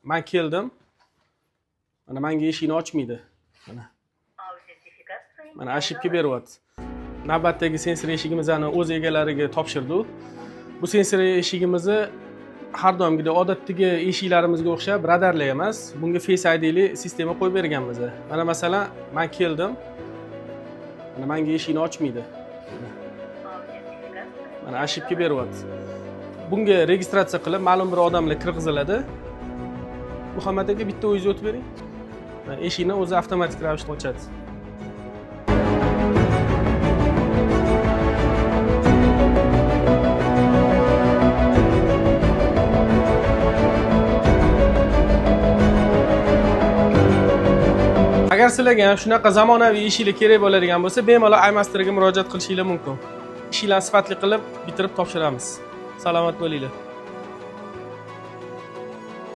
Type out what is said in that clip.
Men keldim. Mana menga eshikni ochmaydi. Mana ошибка beryapti. Navbatdagi sensor eshigimizni o'z egalariga topshirdik. Bu sensor eshigimizni har doimgidek odatdagi eshiklarimizga o'xshab radarli emas. Bunga Face ID'li sistema qo'yib berganmiz. Mana masalan, men keldim. Mana menga eshikni ochmaydi. Mana ошибка beryapti. Bunga registratsiya qilib, ma'lum bir odamlar kirgiziladi. Muhammad aka bitta o'zingiz o'tib bering. Eshikni o'zi avtomatik ravishda ochadi. Agar sizlarga ham shunaqa zamonaviy eshiklar kerak bo'ladigan bo'lsa, bemalol iMasterga murojaat qilishingiz mumkin. Ishlarni sifatli qilib bitirib topshiramiz. Salomat bo'linglar.